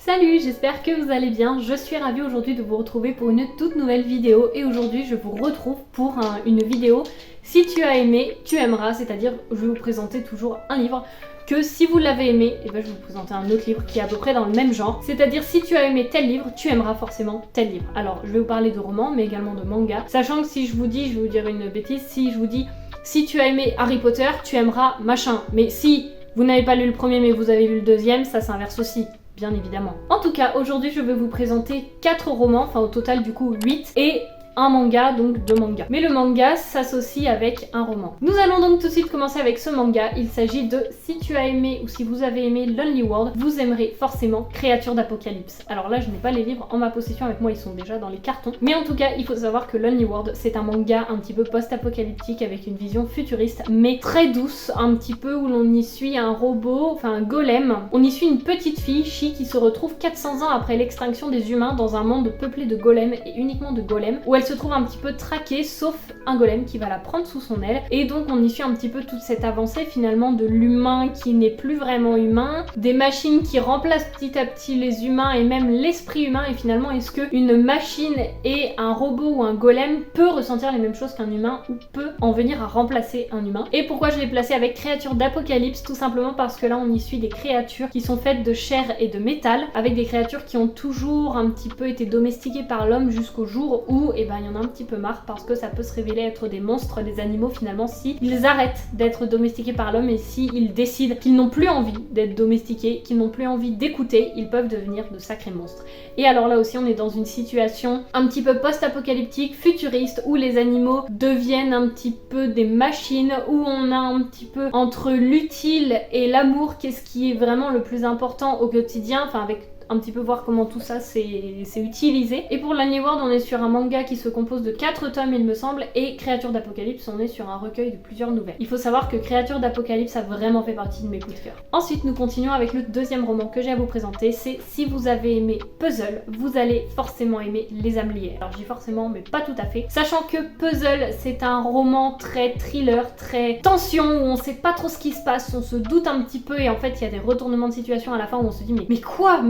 Salut, j'espère que vous allez bien. Je suis ravie aujourd'hui de vous retrouver pour une toute nouvelle vidéo et aujourd'hui je vous retrouve pour une vidéo si tu as aimé, tu aimeras, c'est-à-dire je vais vous présenter toujours un livre que si vous l'avez aimé, et ben je vais vous présenter un autre livre qui est à peu près dans le même genre, c'est-à-dire si tu as aimé tel livre, tu aimeras forcément tel livre. Alors je vais vous parler de romans mais également de manga, sachant que si je vous dis, je vais vous dire une bêtise, si je vous dis si tu as aimé Harry Potter, tu aimeras machin, mais si vous n'avez pas lu le premier mais vous avez lu le deuxième, ça s'inverse aussi. Bien évidemment. En tout cas, aujourd'hui je vais vous présenter 4 romans, enfin au total du coup 8, et un manga, donc 2 mangas. Mais le manga s'associe avec un roman. Nous allons donc tout de suite commencer avec ce manga. Il s'agit de si tu as aimé ou si vous avez aimé Lonely World, vous aimerez forcément Créatures d'Apocalypse. Alors là, je n'ai pas les livres en ma possession avec moi, ils sont déjà dans les cartons. Mais en tout cas, il faut savoir que Lonely World, c'est un manga un petit peu post-apocalyptique avec une vision futuriste, mais très douce, un petit peu où l'on y suit un robot, enfin un golem. On y suit une petite fille, Chi, qui se retrouve 400 ans après l'extinction des humains dans un monde peuplé de golems et uniquement de golems, où elle se trouve un petit peu traquée, sauf un golem qui va la prendre sous son aile. Et donc on y suit un petit peu toute cette avancée finalement de l'humain qui n'est plus vraiment humain, des machines qui remplacent petit à petit les humains et même l'esprit humain. Et finalement, est-ce que une machine et un robot ou un golem peut ressentir les mêmes choses qu'un humain ou peut en venir à remplacer un humain? Et pourquoi je l'ai placé avec Créatures d'Apocalypse? Tout simplement parce que là on y suit des créatures qui sont faites de chair et de métal, avec des créatures qui ont toujours un petit peu été domestiquées par l'homme jusqu'au jour où il y en a un petit peu marre parce que ça peut se révéler être des monstres, des animaux finalement, si ils arrêtent d'être domestiqués par l'homme et si ils décident qu'ils n'ont plus envie d'être domestiqués, qu'ils n'ont plus envie d'écouter, ils peuvent devenir de sacrés monstres. Et alors là aussi on est dans une situation un petit peu post-apocalyptique, futuriste, où les animaux deviennent un petit peu des machines, où on a un petit peu entre l'utile et l'amour, qu'est-ce qui est vraiment le plus important au quotidien, enfin avec un petit peu voir comment tout ça c'est utilisé. Et pour Lonely World, on est sur un manga qui se compose de 4 tomes il me semble, et Créatures d'Apocalypse, on est sur un recueil de plusieurs nouvelles. Il faut savoir que Créatures d'Apocalypse a vraiment fait partie de mes coups de cœur. Ensuite nous continuons avec le deuxième roman que j'ai à vous présenter, c'est si vous avez aimé Puzzle, vous allez forcément aimer Les âmes liées. Alors je dis forcément mais pas tout à fait, sachant que Puzzle c'est un roman très thriller, très tension, où on sait pas trop ce qui se passe, on se doute un petit peu et en fait il y a des retournements de situation à la fin où on se dit mais quoi,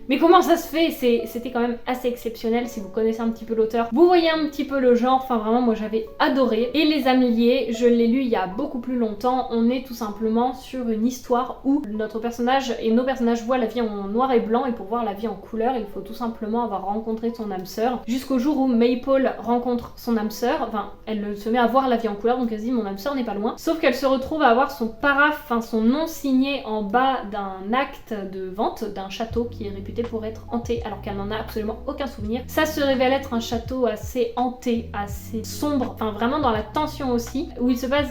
mais comment ça se fait? C'était quand même assez exceptionnel si vous connaissez un petit peu l'auteur. Vous voyez un petit peu le genre, enfin vraiment moi j'avais adoré. Et Les âmes liées, je l'ai lu il y a beaucoup plus longtemps. On est tout simplement sur une histoire où notre personnage et nos personnages voient la vie en noir et blanc, et pour voir la vie en couleur, il faut tout simplement avoir rencontré son âme sœur. Jusqu'au jour où Maple rencontre son âme sœur, enfin elle se met à voir la vie en couleur, donc elle se dit mon âme sœur n'est pas loin. Sauf qu'elle se retrouve à avoir son paraphe, enfin son nom signé en bas d'un acte de vente d'un château qui est réputé pour être hanté alors qu'elle n'en a absolument aucun souvenir. Ça se révèle être un château assez hanté, assez sombre, enfin vraiment dans la tension aussi, où il se passe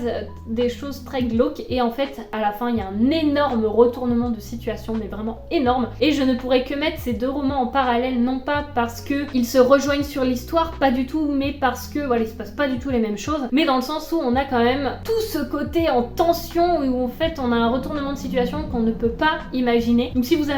des choses très glauques, et en fait à la fin il y a un énorme retournement de situation, mais vraiment énorme. Et je ne pourrais que mettre ces deux romans en parallèle, non pas parce que ils se rejoignent sur l'histoire, pas du tout, mais parce que voilà, il se passe pas du tout les mêmes choses, mais dans le sens où on a quand même tout ce côté en tension où en fait on a un retournement de situation qu'on ne peut pas imaginer. Donc si vous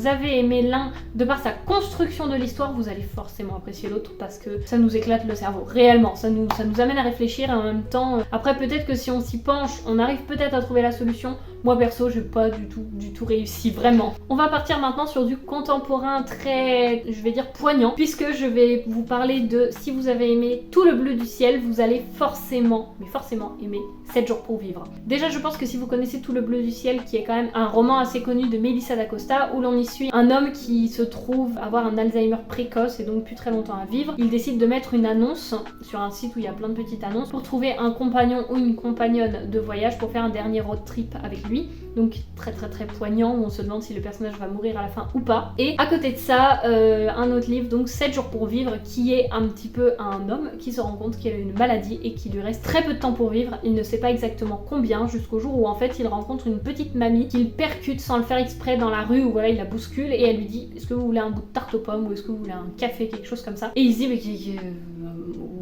avez aimé l'un de par sa construction de l'histoire, vous allez forcément apprécier l'autre parce que ça nous éclate le cerveau, réellement, ça nous amène à réfléchir, et en même temps, après peut-être que si on s'y penche, on arrive peut-être à trouver la solution. Moi perso, j'ai pas du tout réussi, vraiment. On va partir maintenant sur du contemporain très, je vais dire poignant, puisque je vais vous parler de si vous avez aimé Tout le bleu du ciel, vous allez forcément, mais forcément aimer 7 jours pour vivre. Déjà, je pense que si vous connaissez Tout le bleu du ciel, qui est quand même un roman assez connu de Melissa d'Acosta, où l'on y suit un homme qui se trouve avoir un Alzheimer précoce et donc plus très longtemps à vivre, il décide de mettre une annonce sur un site où il y a plein de petites annonces pour trouver un compagnon ou une compagnonne de voyage pour faire un dernier road trip avec lui. Donc très poignant, où on se demande si le personnage va mourir à la fin ou pas. Et à côté de ça, un autre livre, donc 7 jours pour vivre, qui est un petit peu un homme qui se rend compte qu'il a une maladie et qu'il lui reste très peu de temps pour vivre. Il ne sait pas exactement combien, jusqu'au jour où en fait il rencontre une petite mamie qu'il percute sans le faire exprès dans la rue, où voilà, il la bouscule, et elle lui dit est-ce que vous voulez un bout de tarte aux pommes, ou est-ce que vous voulez un café, quelque chose comme ça. Et il se dit mais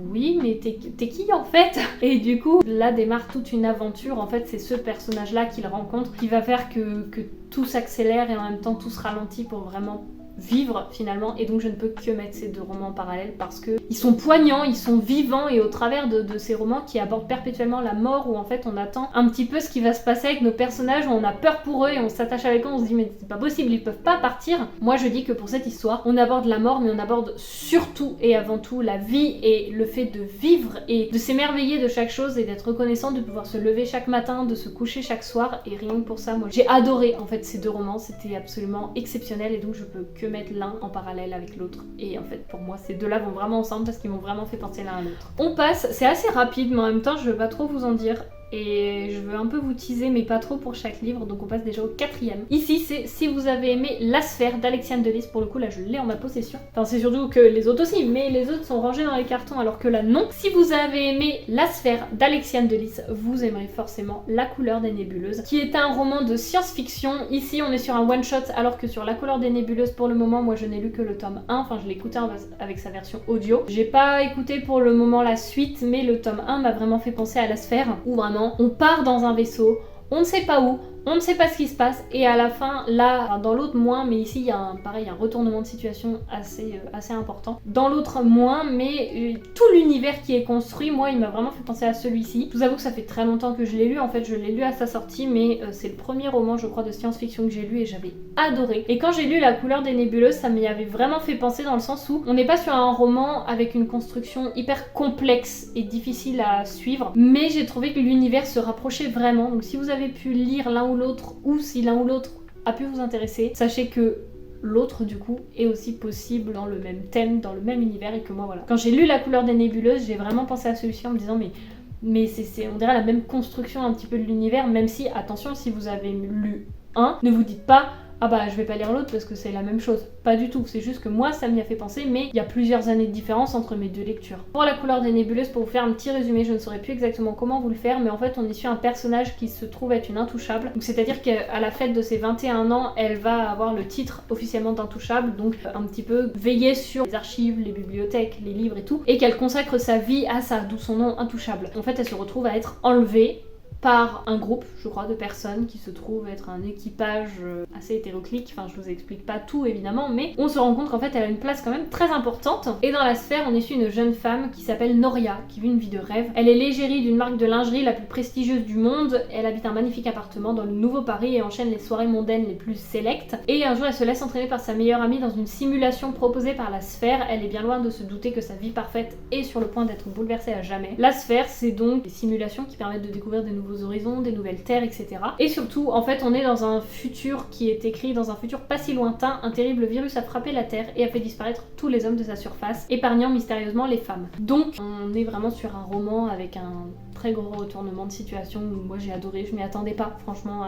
oui, mais t'es qui en fait? Et du coup là démarre toute une aventure. En fait c'est ce personnage là qu'il rencontre qui va faire que tout s'accélère et en même temps tout se ralentit pour vraiment vivre finalement, et donc je ne peux que mettre ces deux romans en parallèle parce que ils sont poignants, ils sont vivants, et au travers de ces romans qui abordent perpétuellement la mort, où en fait on attend un petit peu ce qui va se passer avec nos personnages, où on a peur pour eux et on s'attache avec eux, on se dit mais c'est pas possible, ils peuvent pas partir. Moi je dis que pour cette histoire, on aborde la mort, mais on aborde surtout et avant tout la vie et le fait de vivre et de s'émerveiller de chaque chose et d'être reconnaissant de pouvoir se lever chaque matin, de se coucher chaque soir, et rien que pour ça, moi j'ai adoré en fait ces deux romans, c'était absolument exceptionnel, et donc je peux que mettre l'un en parallèle avec l'autre, et en fait pour moi ces deux-là vont vraiment ensemble parce qu'ils m'ont vraiment fait penser l'un à l'autre. On passe, c'est assez rapide mais en même temps je veux pas trop vous en dire, et je veux un peu vous teaser mais pas trop pour chaque livre, donc on passe déjà au 4e. Ici c'est Si vous avez aimé La Sphère d'Alexiane de Lys. Pour le coup là je l'ai en ma possession, enfin c'est surtout que les autres aussi, mais les autres sont rangés dans les cartons alors que là non. Si vous avez aimé La Sphère d'Alexiane de Lys, vous aimerez forcément La Couleur des Nébuleuses, qui est un roman de science-fiction. Ici on est sur un one-shot, alors que sur La Couleur des Nébuleuses pour le moment moi je n'ai lu que le tome 1, enfin je l'ai écouté avec sa version audio. J'ai pas écouté pour le moment la suite, mais le tome 1 m'a vraiment fait penser à La Sphère, où vraiment on part dans un vaisseau, on ne sait pas où, on ne sait pas ce qui se passe, et à la fin, là, dans l'autre moins, mais ici il y a un retournement de situation assez important. Dans l'autre moins, mais tout l'univers qui est construit, moi il m'a vraiment fait penser à celui-ci. Je vous avoue que ça fait très longtemps que je l'ai lu, en fait je l'ai lu à sa sortie, mais c'est le premier roman je crois de science-fiction que j'ai lu et j'avais adoré. Et quand j'ai lu La Couleur des Nébuleuses, ça m'y avait vraiment fait penser dans le sens où on n'est pas sur un roman avec une construction hyper complexe et difficile à suivre, mais j'ai trouvé que l'univers se rapprochait vraiment. Donc si vous avez pu lire l'un ou l'autre, ou si l'un ou l'autre a pu vous intéresser, sachez que l'autre du coup est aussi possible dans le même thème, dans le même univers, et que moi voilà. Quand j'ai lu La Couleur des Nébuleuses, j'ai vraiment pensé à celui-ci en me disant mais c'est on dirait la même construction un petit peu de l'univers, même si, attention, si vous avez lu un, ne vous dites pas ah bah je vais pas lire l'autre parce que c'est la même chose. Pas du tout, c'est juste que moi ça m'y a fait penser, mais il y a plusieurs années de différence entre mes deux lectures. Pour La Couleur des Nébuleuses, pour vous faire un petit résumé, je ne saurais plus exactement comment vous le faire, mais en fait on y suit un personnage qui se trouve être une intouchable. Donc c'est-à-dire qu'à la fête de ses 21 ans, elle va avoir le titre officiellement d'intouchable, donc un petit peu veiller sur les archives, les bibliothèques, les livres et tout, et qu'elle consacre sa vie à ça, d'où son nom intouchable. En fait elle se retrouve à être enlevée par un groupe, je crois, de personnes qui se trouvent être un équipage assez hétéroclite. Enfin, je vous explique pas tout évidemment, mais on se rend compte qu'en fait elle a une place quand même très importante. Et dans la sphère, on est sur une jeune femme qui s'appelle Noria, qui vit une vie de rêve. Elle est l'égérie d'une marque de lingerie la plus prestigieuse du monde. Elle habite un magnifique appartement dans le Nouveau Paris et enchaîne les soirées mondaines les plus sélectes. Et un jour, elle se laisse entraîner par sa meilleure amie dans une simulation proposée par la sphère. Elle est bien loin de se douter que sa vie parfaite est sur le point d'être bouleversée à jamais. La sphère, c'est donc des simulations qui permettent de découvrir des nouveaux horizons, des nouvelles terres, etc. Et surtout, en fait, on est dans un futur qui est écrit dans un futur pas si lointain. Un terrible virus a frappé la Terre et a fait disparaître tous les hommes de sa surface, épargnant mystérieusement les femmes. Donc, on est vraiment sur un roman avec un très gros retournement de situation où moi j'ai adoré, je m'y attendais pas franchement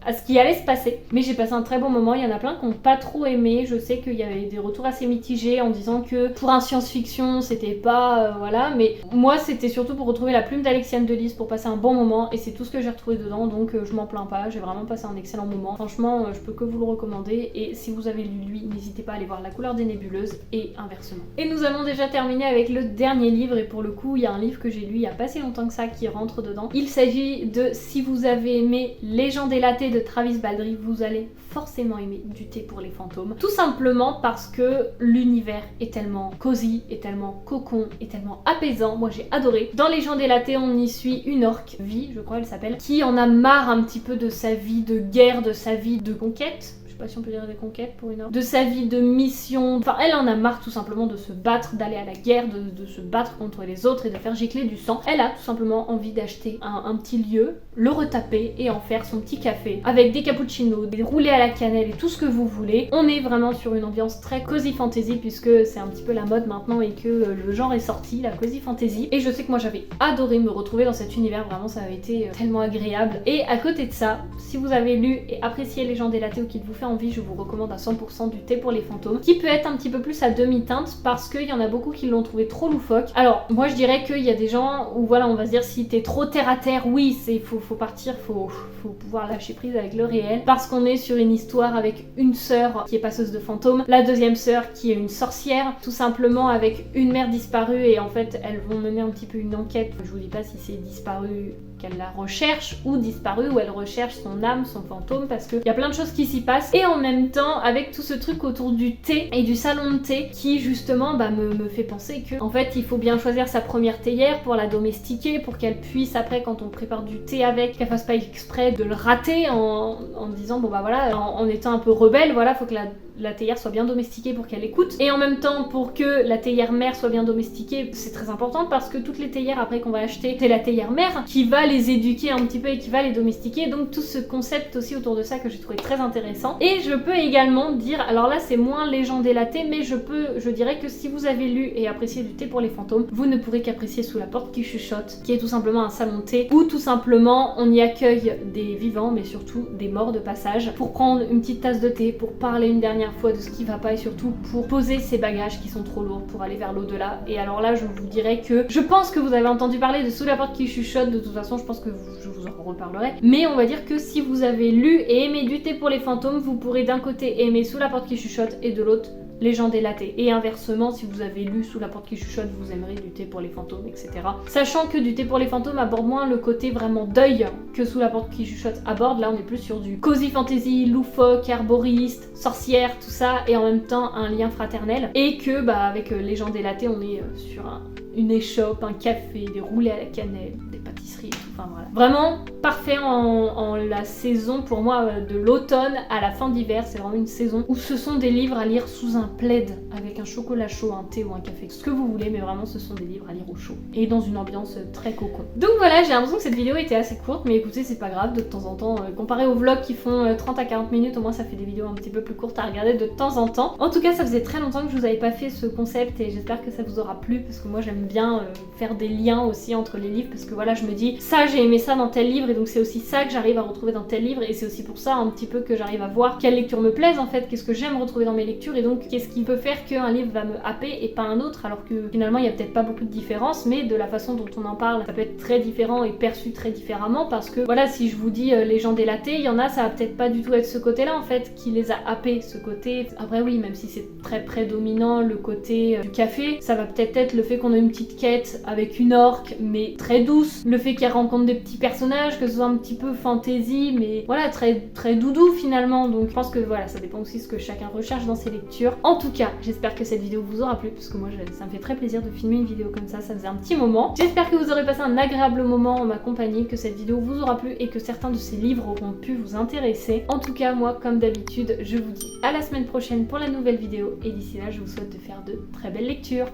à ce qui allait se passer, mais j'ai passé un très bon moment. Il y en a plein qui n'ont pas trop aimé, je sais qu'il y avait des retours assez mitigés en disant que pour un science-fiction c'était pas voilà, mais moi c'était surtout pour retrouver la plume d'Alexiane de Lys, pour passer un bon moment, et c'est tout ce que j'ai retrouvé dedans, donc je m'en plains pas, j'ai vraiment passé un excellent moment. Franchement je peux que vous le recommander, et si vous avez lu lui, n'hésitez pas à aller voir La Couleur des Nébuleuses et inversement. Et nous allons déjà terminer avec le dernier livre, et pour le coup il y a un livre que j'ai lu il y a pas si longtemps que ça qui rentre dedans. Il s'agit de Si vous avez aimé Les gens délatés de Travis Baldree, vous allez forcément aimer Du thé pour les fantômes. Tout simplement parce que l'univers est tellement cosy, est tellement cocon, est tellement apaisant. Moi j'ai adoré. Dans Les gens délatés, on y suit une orque, Vi, je crois elle s'appelle, qui en a marre un petit peu de sa vie de guerre, de sa vie de conquête. Je sais pas si on peut dire des conquêtes pour une orque. De sa vie de mission. Enfin, elle en a marre tout simplement de se battre, d'aller à la guerre, de se battre contre les autres et de faire gicler du sang. Elle a tout simplement envie d'acheter un petit lieu, le retaper et en faire son petit café avec des cappuccinos, des roulés à la cannelle et tout ce que vous voulez. On est vraiment sur une ambiance très cozy fantasy, puisque c'est un petit peu la mode maintenant et que le genre est sorti, la cozy fantasy. Et je sais que moi j'avais adoré me retrouver dans cet univers, vraiment ça avait été tellement agréable. Et à côté de ça, si vous avez lu et apprécié Les gens délatés ou qu'il vous fait envie, je vous recommande à 100% Du thé pour les fantômes, qui peut être un petit peu plus à demi-teinte parce qu'il y en a beaucoup qui l'ont trouvé trop loufoque. Alors moi je dirais qu'il y a des gens où voilà, on va se dire si t'es trop terre à terre, oui c'est faut partir, faut pouvoir lâcher prise avec le réel, parce qu'on est sur une histoire avec une sœur qui est passeuse de fantômes, la deuxième sœur qui est une sorcière, tout simplement avec une mère disparue, et en fait elles vont mener un petit peu une enquête. Je vous dis pas si c'est disparu qu'elle la recherche ou disparue, ou elle recherche son âme, son fantôme, parce qu'il y a plein de choses qui s'y passent. Et en même temps, avec tout ce truc autour du thé et du salon de thé, qui justement me fait penser que en fait il faut bien choisir sa première théière pour la domestiquer, pour qu'elle puisse après, quand on prépare du thé avec, qu'elle fasse pas exprès de le rater en disant bon bah voilà, en étant un peu rebelle, voilà, faut que la théière soit bien domestiquée pour qu'elle écoute. Et en même temps, pour que la théière mère soit bien domestiquée, c'est très important parce que toutes les théières après qu'on va acheter, c'est la théière mère qui va les éduquer un petit peu et qui va les domestiquer. Donc tout ce concept aussi autour de ça que j'ai trouvé très intéressant. Et je peux également dire, alors là c'est moins Légende et la thé, mais je dirais que si vous avez lu et apprécié du thé pour les fantômes, vous ne pourrez qu'apprécier Sous la porte qui chuchote, qui est tout simplement un salon de thé où tout simplement on y accueille des vivants mais surtout des morts de passage pour prendre une petite tasse de thé, pour parler une dernière fois de ce qui va pas et surtout pour poser ses bagages qui sont trop lourds pour aller vers l'au-delà. Et alors là je vous dirais que je pense que vous avez entendu parler de Sous la porte qui chuchote, de toute façon je pense que je vous en reparlerai, mais on va dire que si vous avez lu et aimé du thé pour les fantômes, vous pourrez d'un côté aimer Sous la porte qui chuchote et de l'autre Légende et la thé. Et inversement, si vous avez lu Sous la porte qui chuchote, vous aimerez du thé pour les fantômes, etc. Sachant que du thé pour les fantômes aborde moins le côté vraiment deuil que Sous la porte qui chuchote aborde. Là on est plus sur du cozy fantasy, loufoque, herboriste, sorcière, tout ça, et en même temps un lien fraternel. Et que bah avec Légende et la thé on est sur une échoppe, un café, des roulés à la cannelle, des pâtisseries et tout, enfin voilà. Vraiment parfait en la saison pour moi de l'automne à la fin d'hiver, c'est vraiment une saison où ce sont des livres à lire sous un plaid avec un chocolat chaud, un thé ou un café, ce que vous voulez, mais vraiment ce sont des livres à lire au chaud et dans une ambiance très cocon. Donc voilà, j'ai l'impression que cette vidéo était assez courte, mais écoutez, c'est pas grave, de temps en temps, comparé aux vlogs qui font 30 à 40 minutes, au moins ça fait des vidéos un petit peu plus courtes à regarder de temps en temps. En tout cas, ça faisait très longtemps que je vous avais pas fait ce concept et j'espère que ça vous aura plu parce que moi j'aime bien faire des liens aussi entre les livres parce que voilà, je me dis ça j'ai aimé ça dans tel livre et donc c'est aussi ça que j'arrive à retrouver dans tel livre et c'est aussi pour ça un petit peu que j'arrive à voir quelle lecture me plaise en fait, qu'est-ce que j'aime retrouver dans mes lectures et donc qu'est-ce qui peut faire qu'un livre va me happer et pas un autre, alors que finalement il y a peut-être pas beaucoup de différence, mais de la façon dont on en parle ça peut être très différent et perçu très différemment parce que voilà, si je vous dis Légende et la thé, il y en a ça va peut-être pas du tout être ce côté là en fait qui les a happés, ce côté, après oui, même si c'est très prédominant le côté du café, ça va peut-être être le fait qu'on a une petite quête avec une orque mais très douce, le fait qu'elle rencontre des petits personnages, que ce soit un petit peu fantasy mais voilà, très doudou finalement. Donc je pense que voilà, ça dépend aussi de ce que chacun recherche dans ses lectures. En tout cas, j'espère que cette vidéo vous aura plu parce que moi ça me fait très plaisir de filmer une vidéo comme ça faisait un petit moment. J'espère que vous aurez passé un agréable moment en ma compagnie, que cette vidéo vous aura plu et que certains de ces livres auront pu vous intéresser. En tout cas, moi comme d'habitude, je vous dis à la semaine prochaine pour la nouvelle vidéo et d'ici là, je vous souhaite de faire de très belles lectures.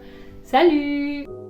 Salut!